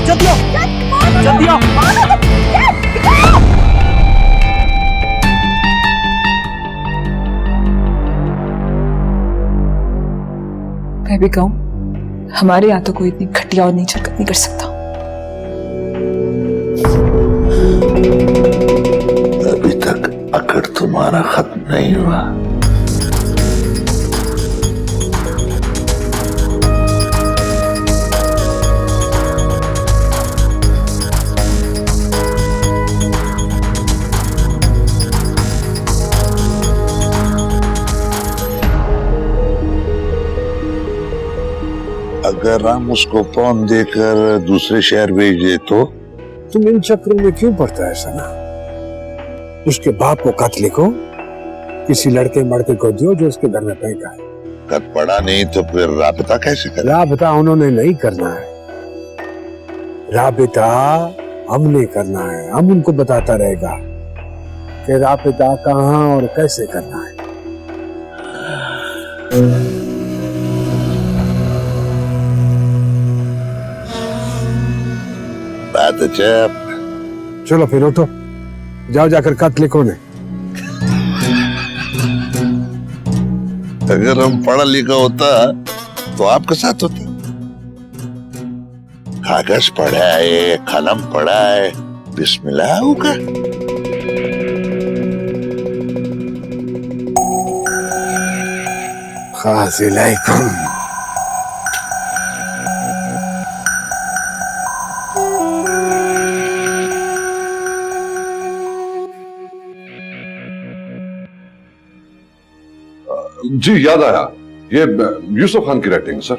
जल्दी आओ जल्दी आओ। मैं भी कहूँ हमारे यहाँ तो कोई इतनी घटिया और नीच हरकत नहीं कर सकता। अभी तक अकड़ तुम्हारा खत्म नहीं हुआ। अगर हम उसको पौन देकर दूसरे शहर भेज दे तो? तुम इन चक्रों में क्यों पड़ता है सना? उसके बाप को खत लिखो, किसी लड़के मड़के को दियो जो उसके घर में फेंका है। खत पड़ा नहीं तो फिर राबता कैसे करें? राबता उन्होंने नहीं करना है, राबता हमने करना है। हम उनको बताता रहेगा कि राबता कहाँ और कैसे करना है। बात अच्छा। चलो फिर उठो, जाओ जाकर खत लिखो ने। अगर हम पढ़ा लिखा होता तो आपके साथ होता। कागज पढ़ा है, कलम पढ़ा है, बिस्मिल्लाह होगा। खासिलैकुम। जी याद आया, ये यूसुफ खान की राइटिंग सर।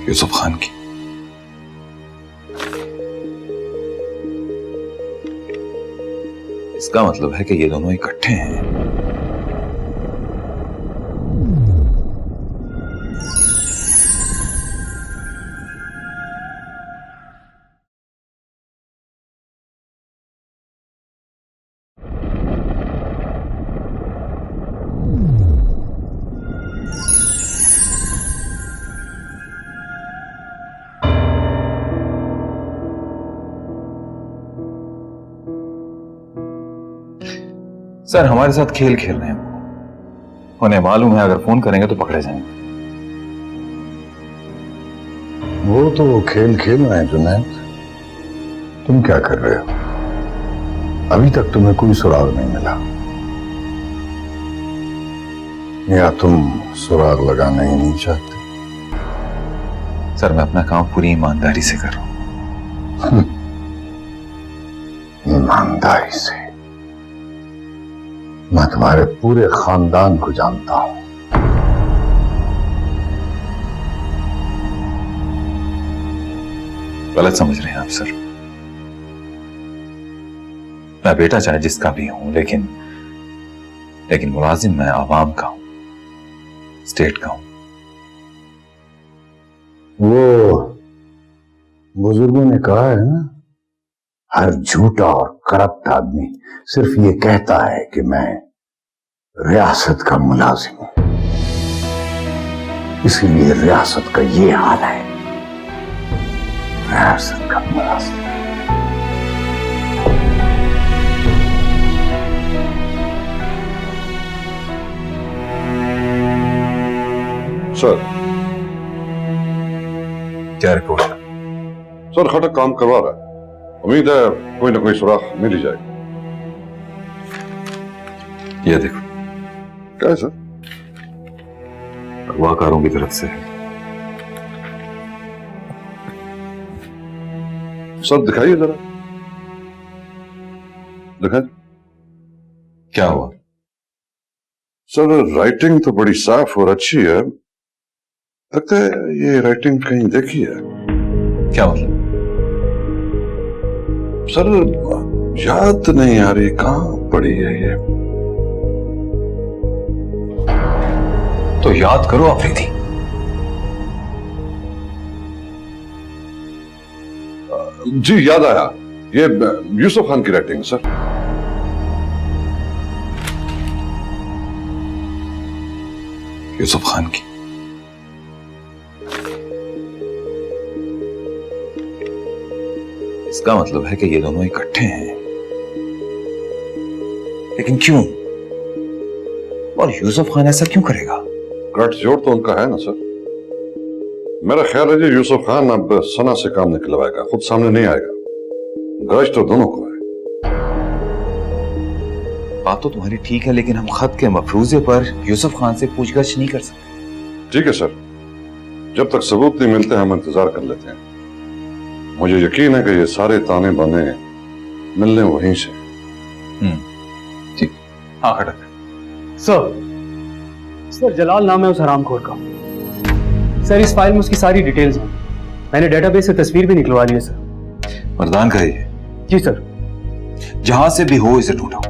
यूसुफ खान की? इसका मतलब है कि ये दोनों इकट्ठे हैं। सर हमारे साथ खेल खेल रहे हैं वो। उन्हें मालूम है अगर फोन करेंगे तो पकड़े जाएंगे। वो तो वो खेल खेल रहे हैं जुनैद। तुम क्या कर रहे हो? अभी तक तुम्हें कोई सुराग नहीं मिला, या तुम सुराग लगाना ही नहीं चाहते? सर मैं अपना काम पूरी ईमानदारी से कर रहा हूं। ईमानदारी से? मैं तुम्हारे पूरे खानदान को जानता हूं। गलत समझ रहे हैं आप सर। मैं बेटा चाहे जिसका भी हूं, लेकिन मुलाजिम मैं आवाम का हूं, स्टेट का हूं। वो बुजुर्गों ने कहा है ना, हर झूठा और करप्ट आदमी सिर्फ ये कहता है कि मैं रियासत का मुलाजिम हूं, इसीलिए रियासत का ये हाल है। रियासत का मुलाजिम। सर क्या रिपोर्ट है? सर खटक काम करवा रहा है, उम्मीद है कोई ना कोई सुराग मिल ही जाएगा। ये देखो। क्या है सर? अगवाकारों की तरफ से है। सर दिखाइए जरा, दिखाइए। क्या हुआ? सर राइटिंग तो बड़ी साफ और अच्छी है, लगता है ये राइटिंग कहीं देखी है। क्या मतलब? सर याद नहीं आ रही कहां पड़ी है ये। तो याद करो अफरीदी। जी याद आया, ये यूसुफ खान की राइटिंग सर। यूसुफ खान की? इसका मतलब है कि ये दोनों इकट्ठे हैं, लेकिन क्यों? और यूसुफ खान ऐसा क्यों करेगा? गठजोड़ तो उनका है ना सर। मेरा ख्याल है जी यूसुफ खान अब सना से काम निकलवाएगा, खुद सामने नहीं आएगा। गश तो दोनों को है। बात तो तुम्हारी ठीक है, लेकिन हम खत के मफरूजे पर यूसुफ खान से पूछगछ नहीं कर सकते। ठीक है सर, जब तक सबूत नहीं मिलते हम इंतजार कर लेते हैं। मुझे यकीन है कि ये सारे ताने बाने मिलने वहीं से। ठीक। हाँ खटक। सर जलाल नाम है उस हरामखोर का। सर इस फाइल में उसकी सारी डिटेल्स हैं। मैंने डेटाबेस से तस्वीर भी निकलवा ली है सर। मर्दान का ये? जी सर। जहां से भी हो इसे ढूंढो।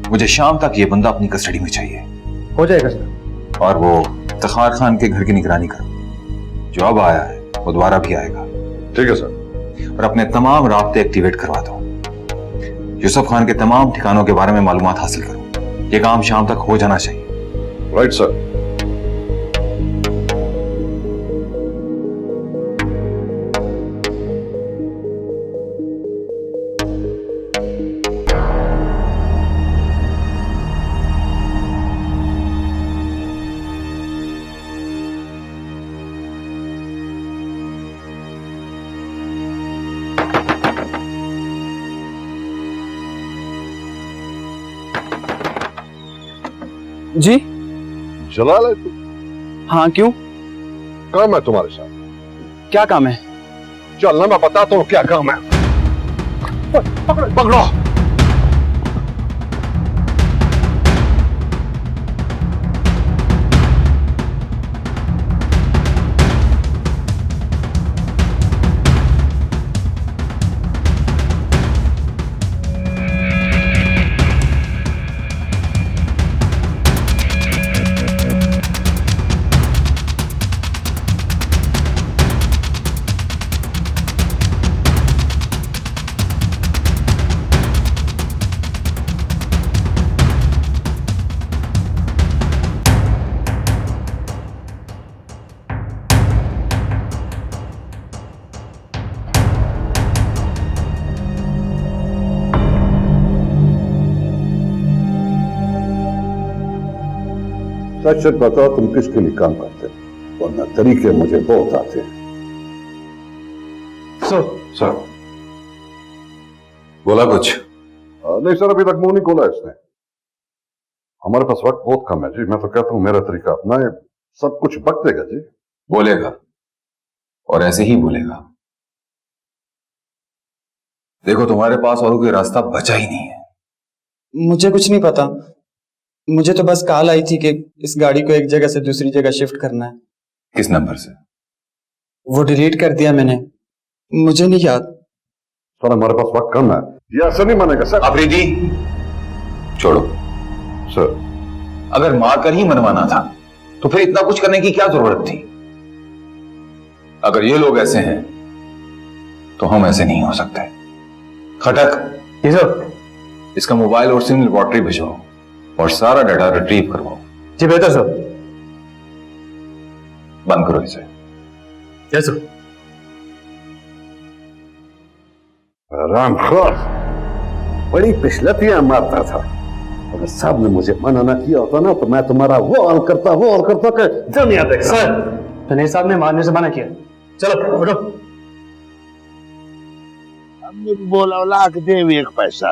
मुझे शाम तक ये बंदा अपनी कस्टडी में चाहिए। हो जाएगा सर। और वो इफ्तिखार खान के घर की निगरानी करो। जो अब आया है वो दोबारा भी आएगा। ठीक है सर। और अपने तमाम राब्ते एक्टिवेट करवा दो। यूसुफ खान के तमाम ठिकानों के बारे में मालूमात हासिल करो। ये काम शाम तक हो जाना चाहिए। Right sir. जी जलाल है तू? हाँ क्यों? काम है तुम्हारे साथ? क्या काम है? चल ना मैं बताता हूँ क्या काम है। पकड़ो। सच सच बताओ तुम किसके लिए काम करते हो, वरना तरीके मुझे बहुत आते हैं। सर बोला कुछ? नहीं सर, अभी तक मुंह नहीं खोला इसने। हमारे पास वक्त बहुत कम है जी। मैं तो कहता हूँ मेरा तरीका अपनाए, सब कुछ बक देगा जी। बोलेगा और ऐसे ही बोलेगा। देखो तुम्हारे पास और कोई रास्ता बचा ही नहीं है। मुझे कुछ नहीं पता। मुझे तो बस कॉल आई थी कि इस गाड़ी को एक जगह से दूसरी जगह शिफ्ट करना है। किस नंबर से? वो डिलीट कर दिया मैंने, मुझे नहीं याद। सर हमारे पास वक्त कम है, ये ऐसा नहीं मानेगा सर। अफरीदी छोड़ो। सर अगर मारकर ही मनवाना था तो फिर इतना कुछ करने की क्या जरूरत थी? अगर ये लोग ऐसे हैं तो हम ऐसे नहीं हो सकते। खटक जी सर। इसका मोबाइल और सिम लेबोरेटरी भिजवाओ और सारा डाटा रिट्रीव करवाओ। जी बेहतर सर। बंद करो इसे। Yes sir. रामखोर बड़ी पिछलतियां मारता था। अगर साहब ने मुझे मना ना किया होता ना तो मैं तुम्हारा वो हाल करता कि दुनिया देख। सर तनेर साहब ने मारने से मना किया। चलो उठो। हमने बोला लाख दे भी एक पैसा।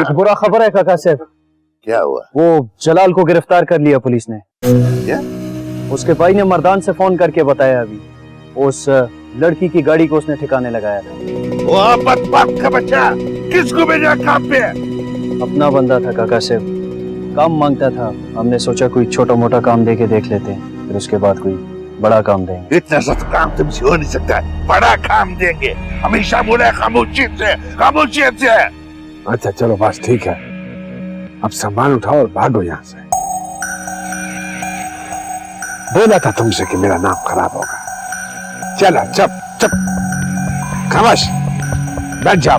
एक बुरा खबर है काका साहब। क्या हुआ? वो जलाल को गिरफ्तार कर लिया पुलिस ने। क्या? उसके भाई ने मर्दान से फोन करके बताया अभी उस लड़की की गाड़ी को उसने ठिकाने लगाया था। वो आपत बाप का बच्चा किसको भेजा काम पे? अपना बंदा था काका साहब, काम मांगता था। हमने सोचा कोई छोटा मोटा काम दे के देख लेते हैं, फिर उसके बाद कोई बड़ा काम देंगे। इतना सा काम तुमसे हो नहीं सकता है। बड़ा काम देंगे। हमेशा बोला खामोशी से। अच्छा चलो बस ठीक है, अब सामान उठाओ और भागो यहाँ से। बोला था तुमसे कि मेरा नाम खराब होगा। चलो चुप चुप खामोश बैठ जाओ।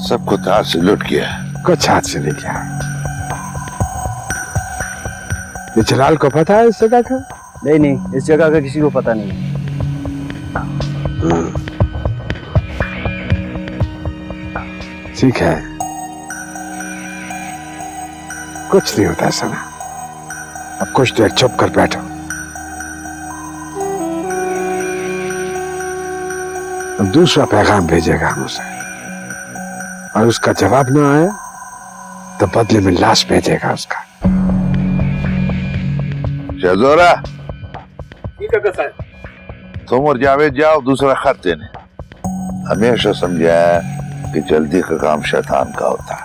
सब कुछ हाथ से लुट गया। कुछ हाथ से नहीं गया। ये जलाल को पता है इस जगह का? नहीं, इस जगह का किसी को पता नहीं। ठीक है, कुछ नहीं होता सना। अब कुछ देर चुप कर बैठो। अब दूसरा पैगाम भेजेगा हम उसे, और उसका जवाब ना आया तो बदले में लाश भेजेगा उसका। शहजोरा, तुम और जावेद जाओ दूसरा खत देने। हमेशा समझा कि जल्दी का काम शैतान का होता है।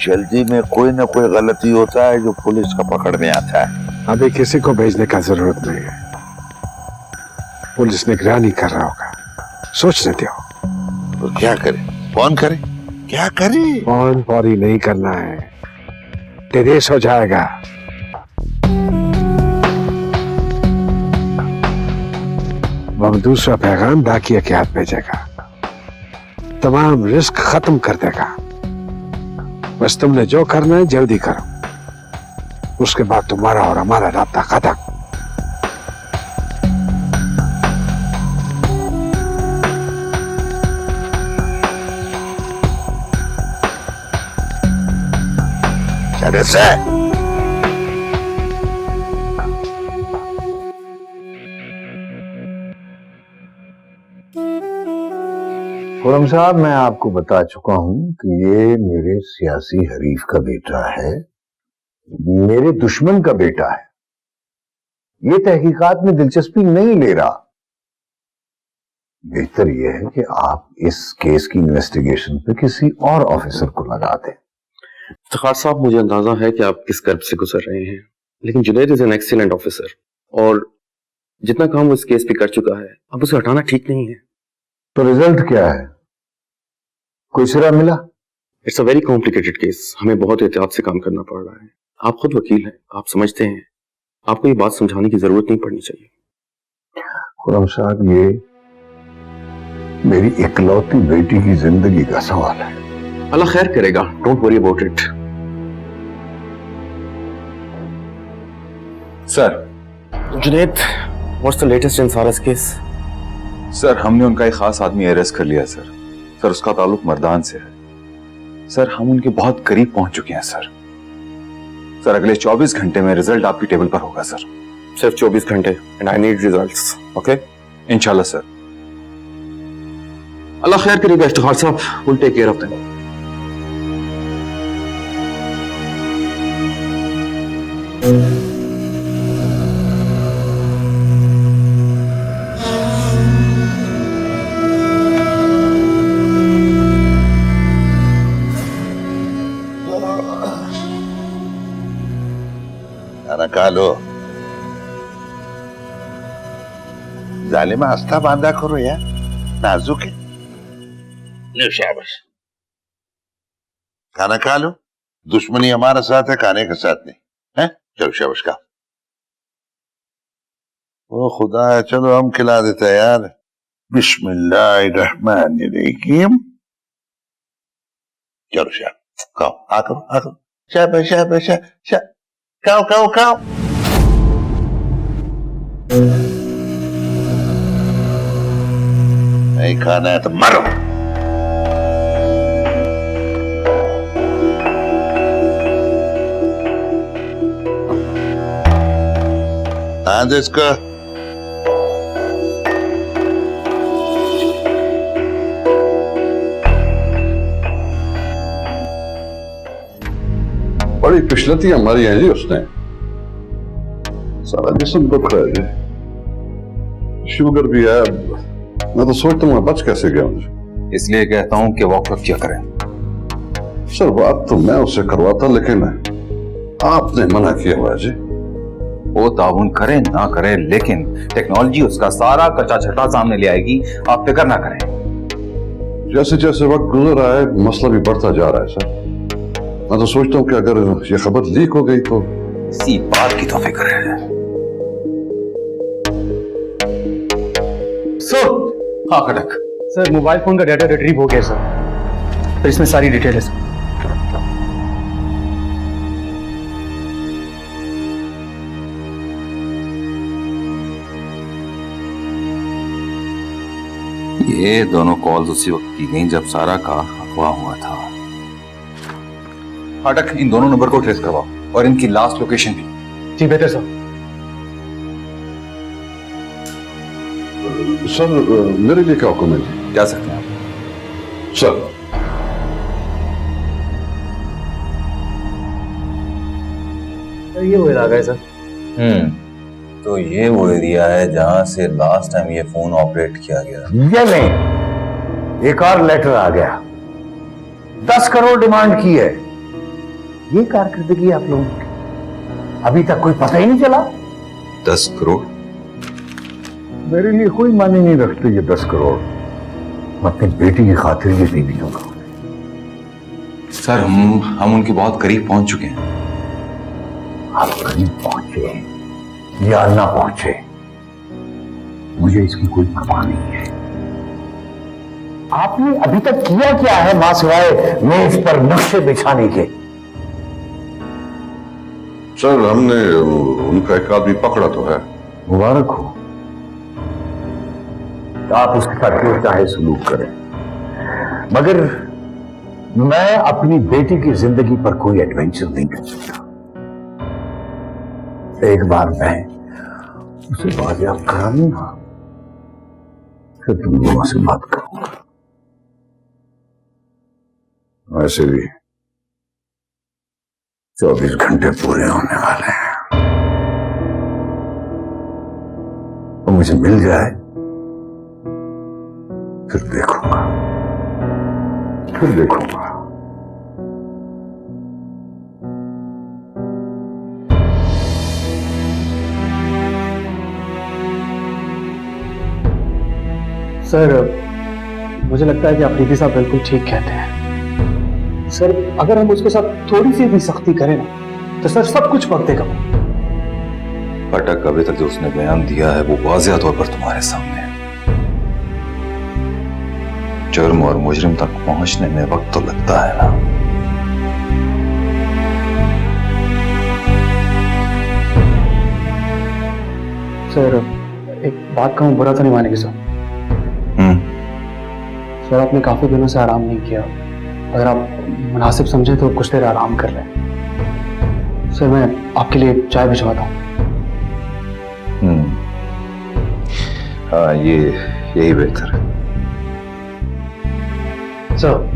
जल्दी में कोई ना कोई गलती होता है जो पुलिस का पकड़ में आता है। अभी किसी को भेजने का जरूरत नहीं है। पुलिस निगरानी कर रहा होगा, सोचने दो। तो क्या करे? कौन करे? क्या करे? कौन पौरी नहीं करना है, तेरेस हो जाएगा। वह दूसरा पैगाम डाकिया के हाथ भेजेगा, तमाम रिस्क खत्म कर देगा। बस तुमने जो करना है जल्दी करो, उसके बाद तुम्हारा और हमारा राब्ता खत्म। से खुरम साहब, मैं आपको बता चुका हूं कि ये मेरे सियासी हरीफ का बेटा है, मेरे दुश्मन का बेटा है। ये तहकीकात में दिलचस्पी नहीं ले रहा। बेहतर यह है कि आप इस केस की इन्वेस्टिगेशन पे किसी और ऑफिसर को लगा दें। इफ्तिखार साहब, मुझे अंदाजा है कि आप किस कर्ब से गुजर रहे हैं, लेकिन Junaid is an excellent officer, और जितना काम वो इस केस पे कर चुका है, अब उसे हटाना ठीक नहीं है। तो रिजल्ट क्या है? कोई सिरा मिला? It's a very complicated case, हमें बहुत एहतियात से काम करना पड़ रहा है। आप खुद वकील हैं, आप समझते हैं, आपको ये बात समझाने की जरूरत नहीं पड़नी चाहिए। खुरम साहब, ये मेरी इकलौती बेटी की जिंदगी का सवाल है। अल्लाह खैर करेगा, don't worry about it. Sir, Junaid, what's the latest in Sara's case? Sir हमने उनका एक खास आदमी अरेस्ट कर लिया सर। सर उसका ताल्लुक मर्दान से है। सर हम उनके बहुत करीब पहुंच चुके हैं सर। सर अगले 24 घंटे में रिजल्ट आपकी टेबल पर होगा सर। सिर्फ 24 घंटे, and I need results, okay? इंशाल्लाह सर। अल्लाह खैर करेगा Iftikhar sahab, will take care of them. खा लो। जालिमा आस्था बांधा करो यार, नाजुक है। लो शाबाश, खाना खा लो। दुश्मनी हमारा साथ है, खाने के साथ नहीं है। चलो शाबाश का। ओ खुदा, चलो हम खिला देते हैं यार। बिस्मिल्लाहिर्रहमानिर्रहीम। चलो शाबाश, खाओ, आ करो, आ करो। शाबाश शाबाश शाबाश, खाओ खाओ खाओ। नहीं खाना है तो मरो। हाँ इसका बड़ी पिछलतियां मारी हैं जी उसने, सारा जिस्म दुख रहा है जी, शुगर भी है। मैं तो सोचता हूँ मैं बच कैसे गया मुझे। इसलिए कहता हूं कि वॉकआउट क्या करें। सर बात तो मैं उससे करवाता, लेकिन आपने मना किया हुआ है जी। वो ताउन करे ना करे, लेकिन टेक्नोलॉजी उसका सारा कच्चा छटा सामने ले आएगी, आप फिक्र ना करें। जैसे जैसे वक्त गुजर रहा है मसला भी बढ़ता जा रहा है सर। मैं तो सोचता हूँ कि अगर ये खबर लीक हो गई तो इसी बात की तो फिक्र है। सर, हाँ खटक सर, मोबाइल फोन का डाटा रिट्रीव हो गया सर। फिर इसमें सारी डिटेल है सर। ये दोनों कॉल्स उसी वक्त की गई जब सारा का अफवाह हुआ था। फाटक, इन दोनों नंबर को ट्रेस करवाओ और इनकी लास्ट लोकेशन भी। जी बेहतर सर। सर मेरे लिए क्या हुक्म है? जा सकते हैं आप। सर ये वो इलाका है सर। तो ये वो एरिया है जहां से लास्ट टाइम ये फोन ऑपरेट किया गया। ये नहीं, एक और लेटर आ गया। 10 करोड़ डिमांड की है। ये कारकर्दगी आप लोगों की अभी तक कोई पता ही नहीं चला। 10 करोड़? मेरे लिए कोई मायने नहीं रखते ये 10 करोड़। मैं अपनी बेटी की खातिर ये दे भी दूंगा। सर हम उनके बहुत करीब पहुंच चुके हैं। आप करीब पहुंचे या ना पहुंचे, मुझे इसकी कोई परवाह नहीं है। आपने अभी तक किया क्या है मां सिवाय मेज पर नक्शे बिछाने के? सर हमने उनका एक आदमी पकड़ा तो है। मुबारक हो। आप उसके साथ जो चाहे सलूक करें, मगर मैं अपनी बेटी की जिंदगी पर कोई एडवेंचर नहीं कर सकता। एक बार मैं उसे बाजियाब करा लूंगा, फिर तुम दोनों से बात करूंगा। वैसे भी 24 घंटे पूरे होने वाले हैं। वो मुझे मिल जाए फिर देखूंगा। सर मुझे लगता है कि अफरीदी साहब बिल्कुल ठीक कहते हैं। सर अगर हम उसके साथ थोड़ी सी भी सख्ती करें ना तो सर सब कुछ वक्त देगा। फाटक, अभी तक जो उसने बयान दिया है वो वाज़ेह तौर पर तुम्हारे सामने है। जुर्म और मुजरिम तक पहुंचने में वक्त तो लगता है ना। सर एक बात कहूं, बुरा तो नहीं मानेंगे सर? सर आपने काफी दिनों से आराम नहीं किया। अगर आप मुनासिब समझे तो कुछ देर आराम कर लें। सर मैं आपके लिए चाय भिजवाता हूँ। हाँ यही बेहतर है। सर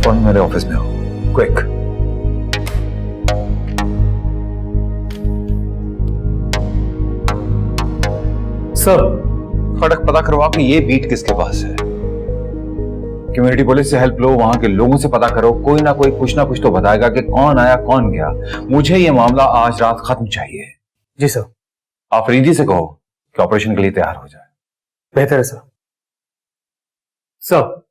और मेरे ऑफिस में हो, क्विक। सर खटक पता करवाओ कि ये बीट किसके पास है। कम्युनिटी पुलिस से हेल्प लो, वहां के लोगों से पता करो, कोई ना कोई कुछ ना कुछ तो बताएगा कि कौन आया कौन गया। मुझे ये मामला आज रात खत्म चाहिए। जी सर। आप रीति से कहो कि ऑपरेशन के लिए तैयार हो जाए। बेहतर है सर। सर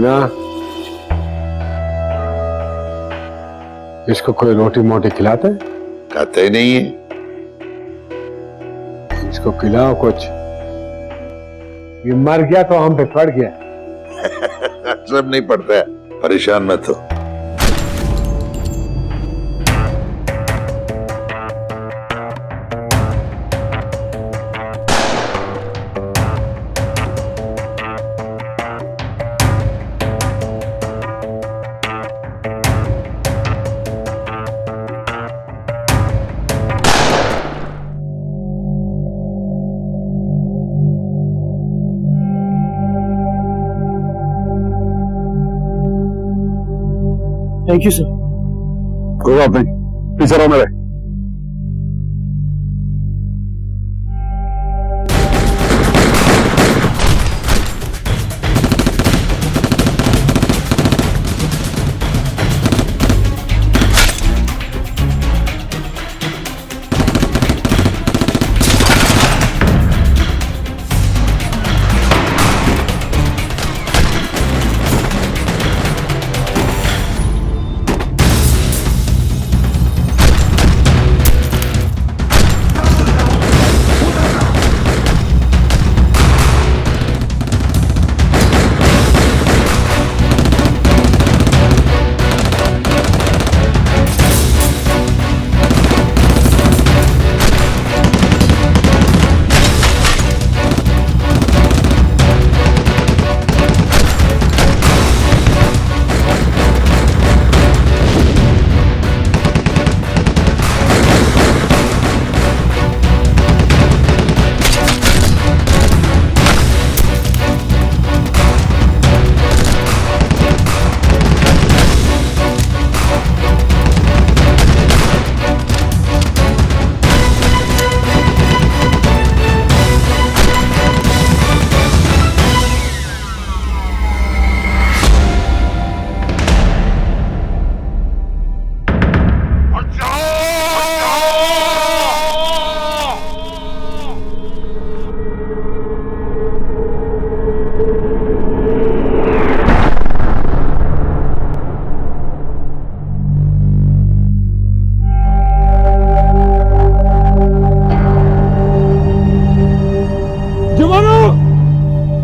ना इसको कोई रोटी मोटी खिलाते? कहते ही नहीं है। इसको खिलाओ कुछ, ये मर गया तो हम पे पड़ गया। सब नहीं पड़ता है, परेशान मत हो। Thank you sir. कोई बात नहीं, पीछे रहो मेरे।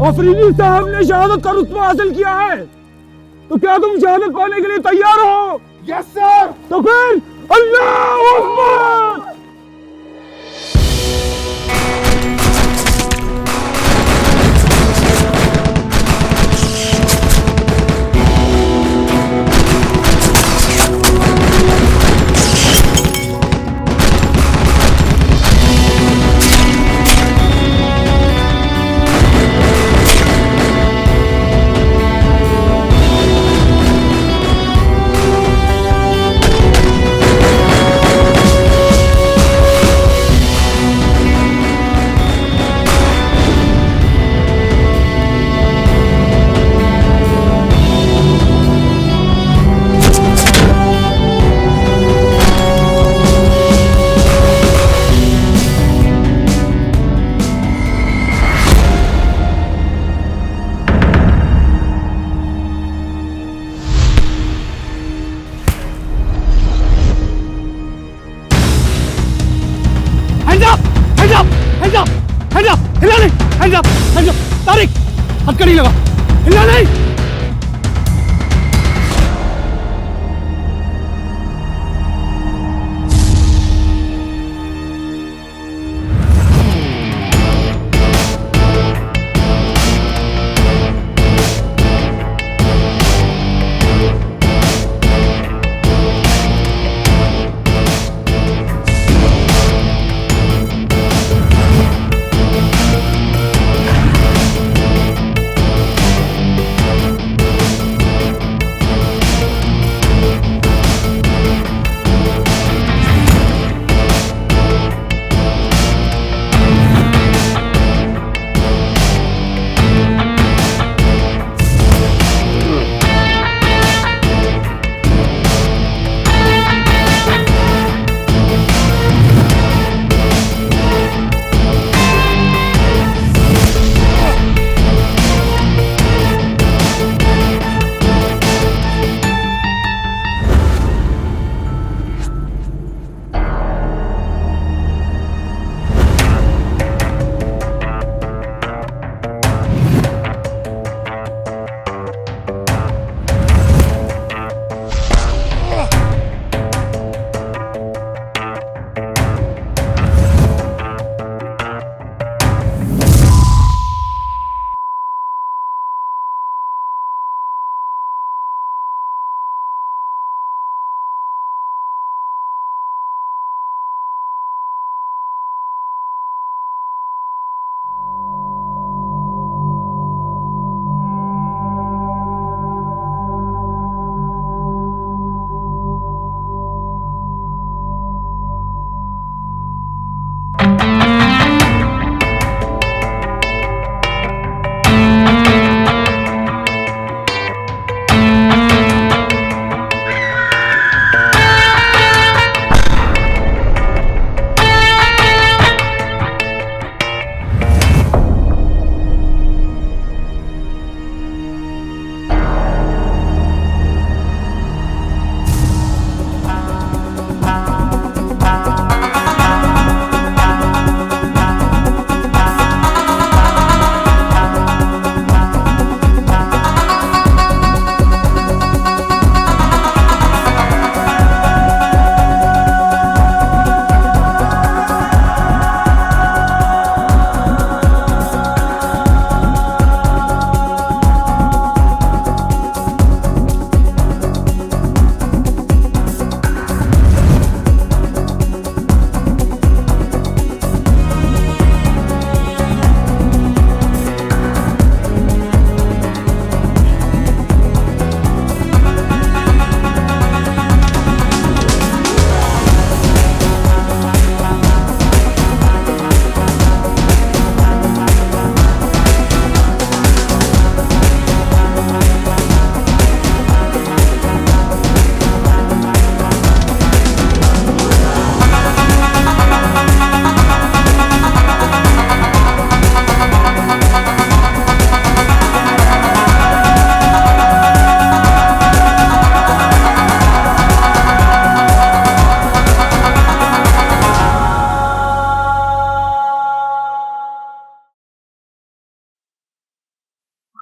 अफरीदी साहब ने शहादत का रुतबा हासिल किया है, तो क्या तुम शहादत पाने के लिए तैयार हो? Yes sir. तो फिर अल्लाह अकबर। तारिक, हथकड़ी लगा, हिलना नहीं।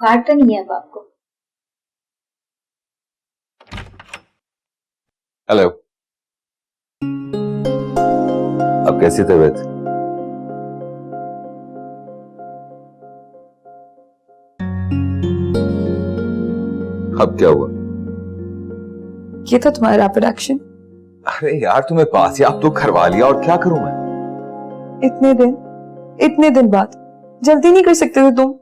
बुखार तो नहीं है अब आपको? हेलो, अब कैसी तबीयत? अब क्या हुआ? ये था तुम्हारा रैपिड एक्शन। अरे यार, तुम्हें पास याब तो करवा लिया, और क्या करूं मैं? इतने दिन बाद जल्दी नहीं कर सकते थे तुम?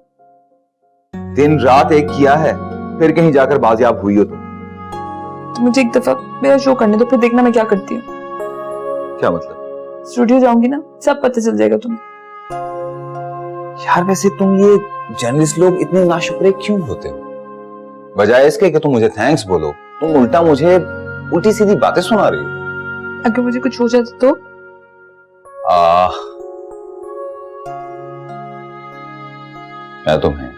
दिन रात एक किया है, फिर कहीं जाकर बाजियाब हुई हो तो मुझे एक दफा मेरा शो करने दो, फिर देखना मैं क्या करती हूँ। क्या मतलब? स्टूडियो जाऊंगी ना, सब पता चल जाएगा तुम्हें। यार वैसे तुम ये जर्नलिस्ट लोग इतने नाशुक्रे क्यों होते हो? बजाय इसके कि तुम मुझे थैंक्स बोलो, तुम उल्टा मुझे उल्टी सीधी बातें सुना रही हो। अगर मुझे कुछ हो जाता तो? मैं तुम्हें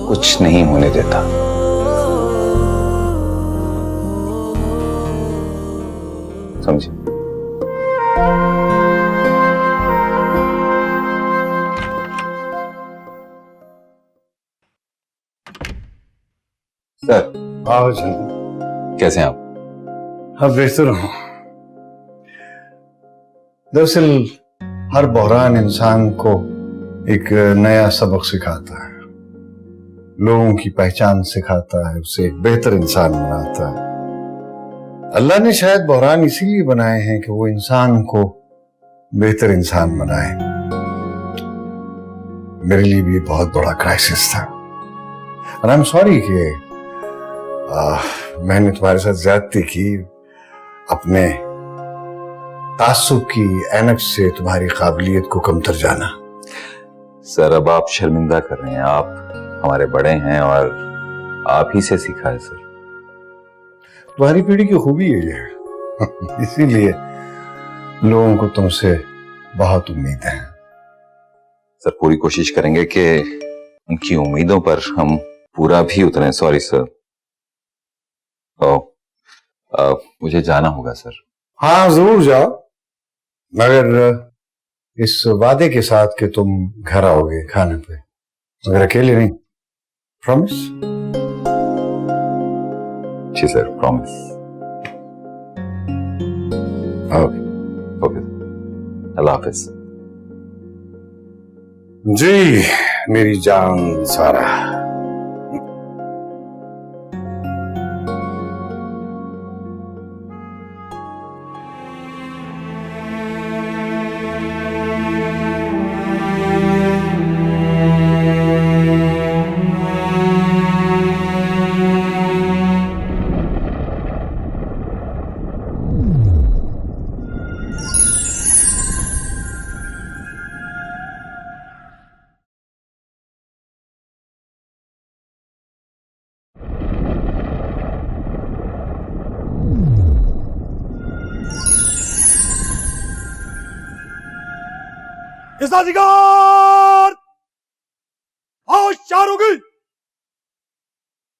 कुछ नहीं होने देता। समझे? सर, आओ जी। कैसे हैं आप? अब बेहतर हूं। दरअसल हर बहरान इंसान को एक नया सबक सिखाता है, लोगों की पहचान सिखाता है, उसे एक बेहतर इंसान बनाता है। अल्लाह ने शायद बहरान इसीलिए बनाए हैं कि वो इंसान को बेहतर इंसान बनाए। मेरे लिए भी बहुत बड़ा क्राइसिस था, और आई एम सॉरी कि मैंने तुम्हारे साथ ज्यादती की, अपने तासुब की ऐनक से तुम्हारी काबिलियत को कमतर जाना। सर, अब आप शर्मिंदा कर रहे हैं। आप हमारे बड़े हैं और आप ही से सीखा है सर। तुम्हारी पीढ़ी की खूबी है ये इसीलिए लोगों को तुमसे बहुत उम्मीद है। सर, पूरी कोशिश करेंगे कि उनकी उम्मीदों पर हम पूरा भी उतरे। Sorry sir. मुझे जाना होगा सर। हाँ जरूर जाओ, मगर इस वादे के साथ कि तुम घर आओगे खाने पे, मगर अकेले नहीं। प्रॉमिस? जी सर, प्रॉमिस। ओके ओके, अल्लाह हाफिज। जी मेरी जान सारा। इसाजिगार आओ, चारोगी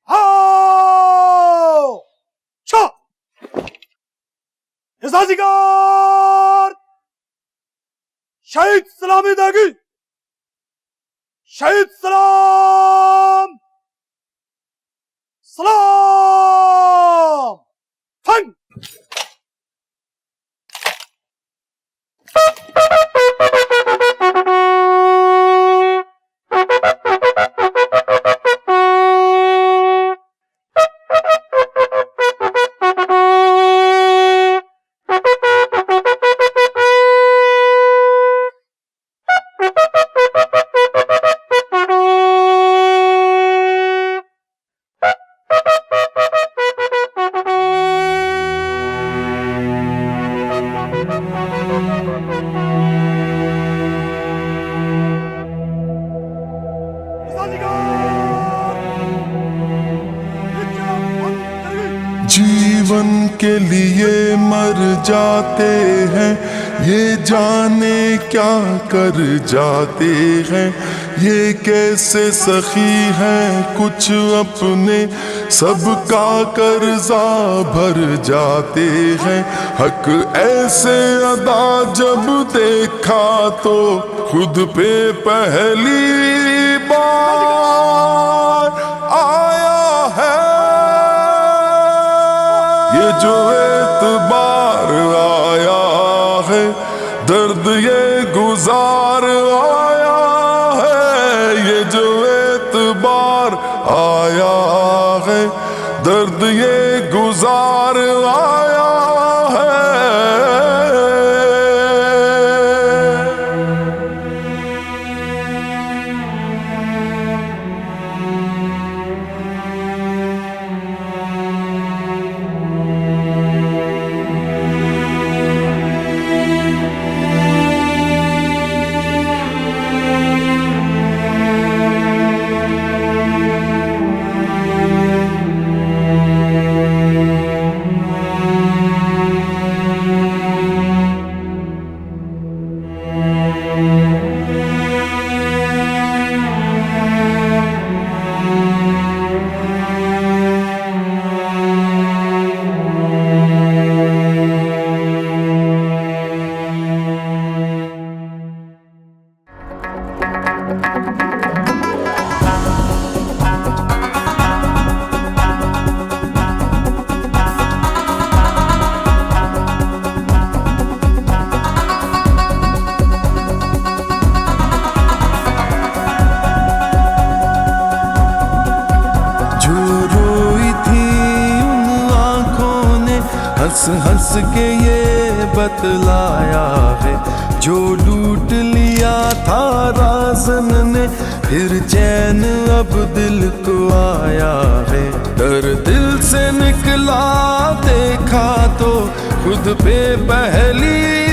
आओ, छा इसाजिगार शहीद सलामी देगी, शहीद सलाम सलाम फंग। जीवन के लिए मर जाते हैं, ये जाने क्या कर जाते हैं। ये कैसे सखी हैं कुछ अपने, सबका कर्जा भर जाते हैं। हक ऐसे अदा जब देखा तो खुद पे पहली बार आया है। ये जो एतबार आया है, दर्द ये गुजार आया है। ये जो एतबार आया है, दर्द ये गुजार आया है। हंस हंस के ये बतलाया है, जो लूट लिया था राज़न ने, फिर चैन अब दिल को आया है। डर दिल से निकला देखा तो खुद पे पहली